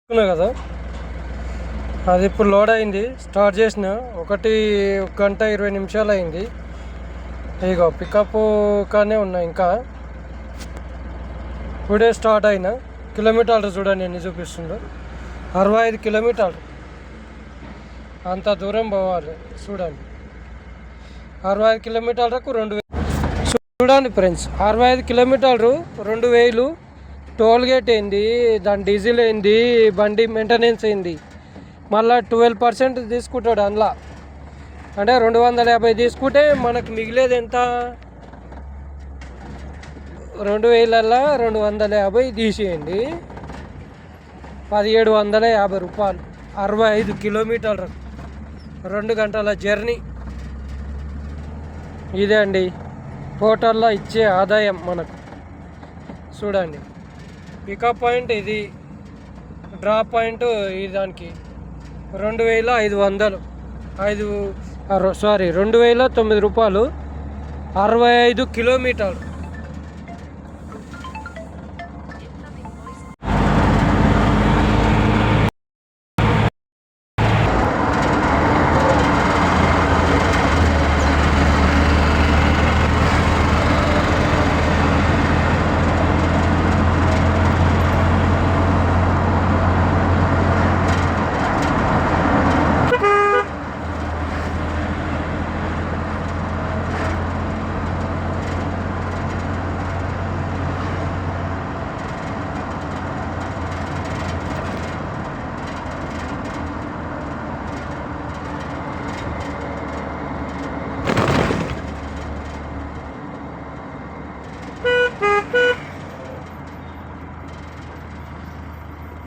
అనుకున్నా కదా, అది ఇప్పుడు లోడ్ అయింది. స్టార్ట్ చేసిన 1 గంట 20 నిమిషాలు అయింది. ఇగో పికప్ కానీ ఉన్నాయి. ఇంకా ఇప్పుడే స్టార్ట్ అయిన. కిలోమీటర్లు చూడండి ఎన్ని చూపిస్తుందో. 65 కిలోమీటర్లు. అంత దూరం పోవాలి చూడండి. 65 కిలోమీటర్లకు 2000. చూడండి ఫ్రెండ్స్, 65 కిలోమీటర్లు 2000. టోల్ గేట్ ఏంది, దాని డీజిల్ ఏంది, బండి మెయింటెనెన్స్ ఏంది, మళ్ళీ 12% తీసుకుంటాడు అందులో. అంటే 250 తీసుకుంటే మనకు మిగిలేది ఎంత? 2000ల్లో 250 తీసేయండి, 1750 రూపాయలు. 65 కిలోమీటర్లు, 2 గంటల జర్నీ. ఇదే అండి టోటల్లో ఇచ్చే ఆదాయం మనకు. చూడండి, పికప్ పాయింట్ ఇది, డ్రాప్ పాయింట్ ఇది. దానికి 2500, 2009 రూపాయలు. 65 కిలోమీటర్లు.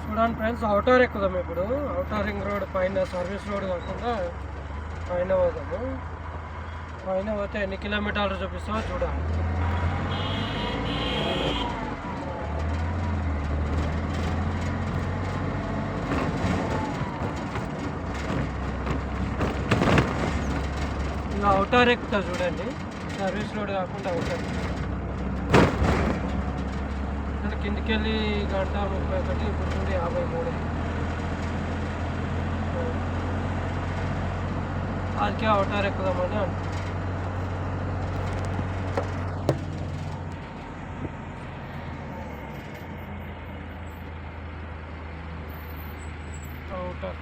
చూడండి ఫ్రెండ్స్, అవుటర్ ఎక్కుదాం ఇప్పుడు. అవుటర్ రింగ్ రోడ్ పైన, సర్వీస్ రోడ్ కాకుండా పైన పోదాము. పైన పోతే ఎన్ని కిలోమీటర్లు చూపిస్తామో చూడాలి. ఇలా అవుటర్ ఎక్కుతా చూడండి, సర్వీస్ రోడ్ కాకుండా అవుటర్. కిందికి వెళ్ళి 1:31, ఇప్పుడు చూడు 53. అందుకే అవుటర్ ఎక్కుదామని అవుటర్.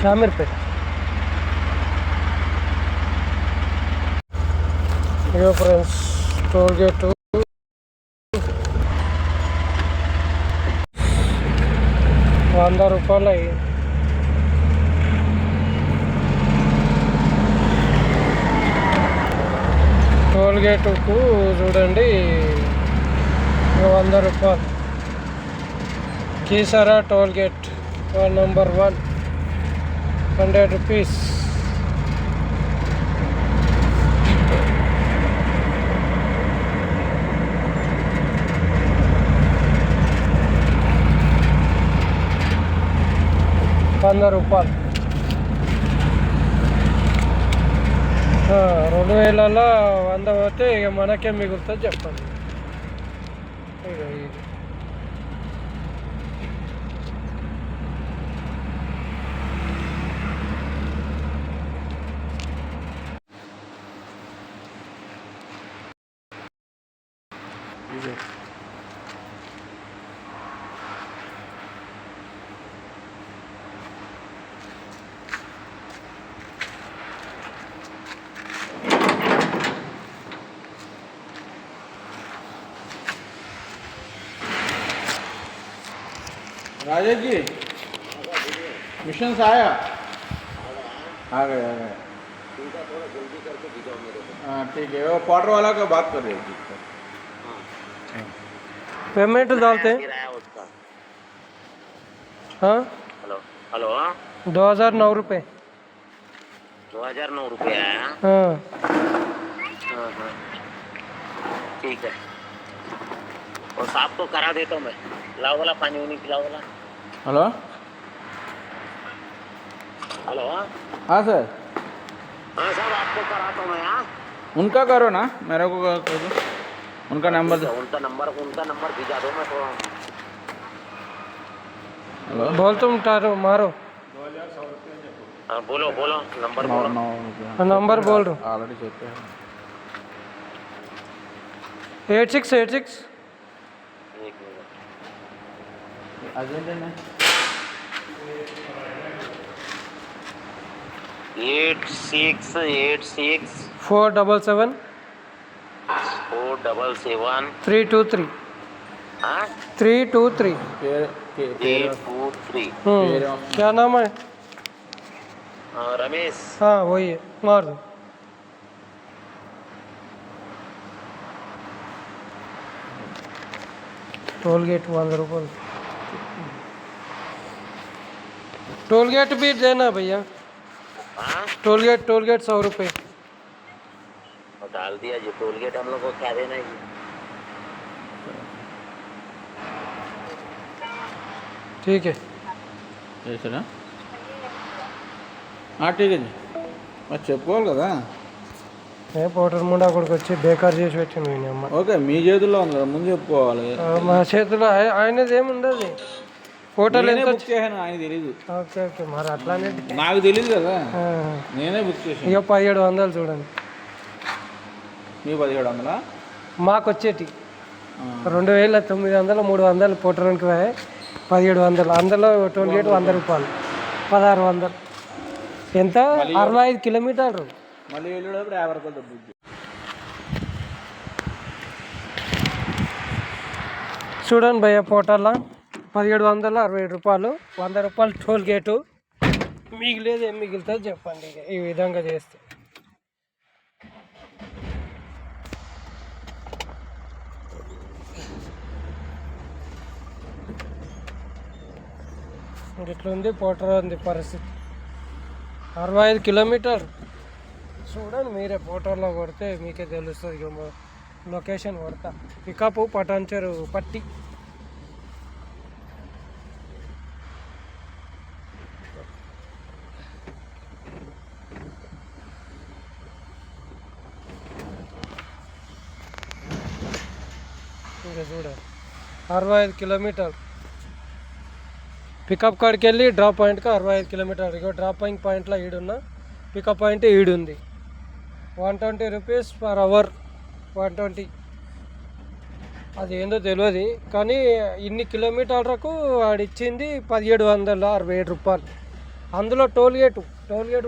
షామీర్పేట. ఇగో ఫ్రెండ్స్, టోల్ గేటు 100 రూపాయలు అయ్యి. టోల్ గేటుకు చూడండి 100 రూపాయలు. Keesara toll gate number 1, 100 rupees. రూపాయలు. 2000ల్లో 100 పోతే ఇక మనకే మిగులుతుంది చెప్పండి. ఇక ఇది राजेश जी, मिशन से आया? आ गए आ गए। थोड़ा जल्दी करके भिजाओ मेरे को। हाँ ठीक है, वो क्वार्टर वाला का बात कर रहे हैं। पेमेंट डालते हैं। किराया उसका। हाँ, हेलो हेलो, 2009 रुपये। 2009 रुपये आया। हाँ हाँ, ठीक है। और साफ तो करा देता हूँ मैं। लाओ वाला पानी उनी पिलाओ वाला। हेलो, हेलो हाँ सर, हाँ साहब आपको कराता हूँ मैं। हाँ उनका करो ना, मेरे को कर दो, उनका नंबर दो। उनका नंबर भिजा दो मैं थोड़ा। हेलो, बोल तुम टारो मारो हाँ बोलो नंबर नौ बोलो। 9 रुपये नंबर बोल रहा हूँ ఆల్రెడీ చెప్పాను. 8686 एक मिनट। అదేంటండి 8686 477 477 323 हाँ 323 పేరు 323। పేరు क्या नाम है? रमेश। हाँ वही है, मार दो। टोल गेट 100 रुपये। टोल गेट भी देना भैया, हाँ टोल गेट 100 रुपये। और डाल दिया जी टोल गेट, हम लोग को क्या देना है जी। ठीक है చేసాడా? ఠీక్ అండి, మరి చెప్పుకోవాలి కదా. ఏ పౌడర్ ముండా కొడుకు వచ్చి బేకార్ చేసి పెట్టింది మీ అమ్మ. ఓకే, మీ చేతుల్లో ఉంది కదా, ముందు చెప్పుకోవాలి. మా చేతిలో ఆయనది ఏముండదు. హోటల్ నేనే ఎంత బుక్ చేశాను, ఆయన తెలీదు. ఓకే ఓకే, మరి అట్లానే నాకు తెలియదు కదా, నేనే బుక్ చేశాను. ఇక 1700 చూడండి. మీ 1700? మాకు వచ్చేటి 2900 300 పోటరానికి 1700. అందులో టోల్ గేట్ 100 రూపాయలు, 1600. ఎంత? 65 కిలోమీటర్లు. మళ్ళీ వెళ్ళేటప్పుడు 50 రూపాయలు బుక్ చేసి. చూడండి భయ్య, పోటర్ల 1767 రూపాయలు, 100 రూపాయలు టోల్ గేటు. మిగిలేదు ఏం మిగులుతుంది చెప్పండి ఇక ఈ విధంగా చేస్తే. ఇట్లుంది పోటర్ ఉంది పరిస్థితి. 65 కిలోమీటర్ చూడండి మీరే, పోటర్లో కొడితే మీకే తెలుస్తుంది. ఇక లొకేషన్ కొడతా, పికప్ పటాన్చెరు పట్టి. ఇంకా చూడండి 65 కిలోమీటర్. పికప్ కాడికి వెళ్ళి డ్రాప్ పాయింట్కి 65 కిలోమీటర్. ఇక డ్రాపింగ్ పాయింట్లో ఈడున్న పికప్ పాయింట్ ఈడుంది. 120 రూపీస్ పర్ అవర్. 120 అది ఏందో తెలియదు, కానీ ఇన్ని కిలోమీటర్లకు ఆడిచ్చింది 1767 రూపాయలు. అందులో టోల్ గేట్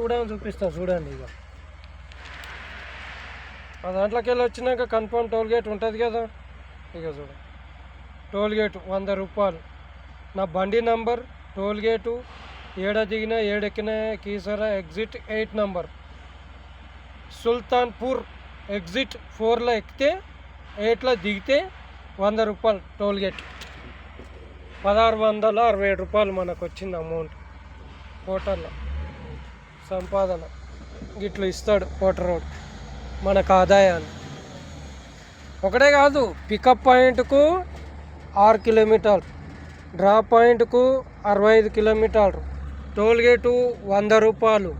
కూడా చూపిస్తా చూడండి. ఇక ఆ దాంట్లోకి వెళ్ళి వచ్చినాక కన్ఫర్మ్ టోల్ గేట్ ఉంటుంది కదా. ఇక చూడండి, టోల్ గేటు 100 రూపాయలు. నా బండి నంబర్, టోల్ గేటు, ఏడ దిగినా ఏడెక్కినా Keesara exit 8 number, Sultanpur exit 4లో ఎక్కితే 8లో దిగితే 100 రూపాయలు టోల్ గేట్. 1667 రూపాయలు మనకు వచ్చింది అమౌంట్. హోటల్లో సంపాదన గిట్లు ఇస్తాడు హోటల్ రోడ్ మనకు ఆదాయాన్ని. ఒకటే కాదు, పికప్ పాయింట్కు 6 కిలోమీటర్, డ్రాప్ పాయింట్కు 65 కిలోమీటర్లు, టోల్ గేటు 100 రూపాయలు.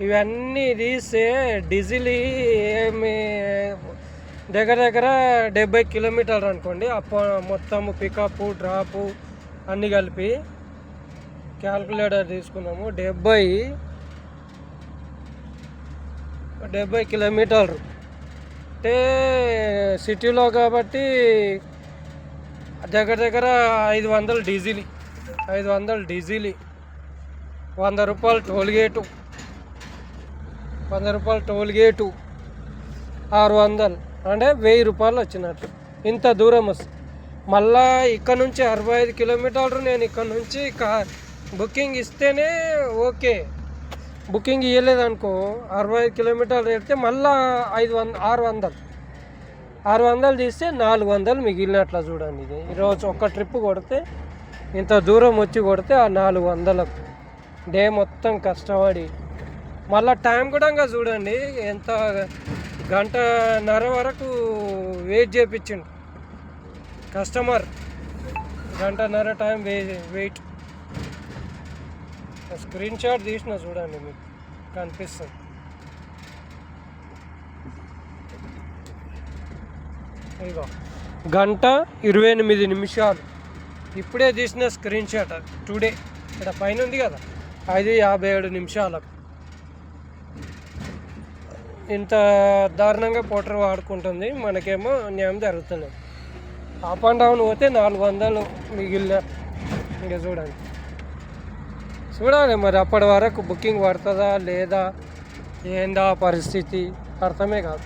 ఇవన్నీ తీస్తే డీజిల్ ఏమి దగ్గర 70 కిలోమీటర్లు అనుకోండి. మొత్తము పికప్ డ్రాపు అన్నీ కలిపి క్యాల్కులేటర్ తీసుకున్నాము. 70 కిలోమీటర్లు అంటే సిటీలో కాబట్టి దగ్గర 500 డీజిల్. 500 డీజిల్, 100 రూపాయలు టోల్ గేటు. 100 రూపాయలు టోల్ గేటు 600 అంటే 1000 రూపాయలు వచ్చినట్లు. ఇంత దూరం వస్తుంది. మళ్ళా ఇక్కడ నుంచి 65 కిలోమీటర్లు నేను ఇక్కడ నుంచి బుకింగ్ ఇస్తేనే ఓకే. బుకింగ్ ఇవ్వలేదనుకో 65 కిలోమీటర్లు పెడితే మళ్ళా 600 తీస్తే 400 మిగిలినట్లా చూడండి. ఇది ఈరోజు ఒక్క ట్రిప్ కొడితే, ఇంత దూరం వచ్చి కొడితే ఆ 400లకు డే మొత్తం కష్టపడి మళ్ళీ టైం కూడా చూడండి ఎంత, 1.5 వరకు వెయిట్ చేయించిండు customer. 1.5 time wait. Screen shot తీసిన చూడండి, మీకు కనిపిస్తుంది. ఇదిగో 1:28 ఇప్పుడే తీసిన స్క్రీన్ షాట్. అది టుడే ఇక్కడ పైన ఉంది కదా, 5:57 ఇంత దారుణంగా పోటర్ వాడుకుంటుంది, మనకేమో న్యాయం జరుగుతుంది. అప్ అండ్ డౌన్ పోతే 400 మిగిలిన. ఇంకా చూడాలి మరి అప్పటి వరకు బుకింగ్ పడుతుందా లేదా, ఏందా పరిస్థితి అర్థమే కాదు.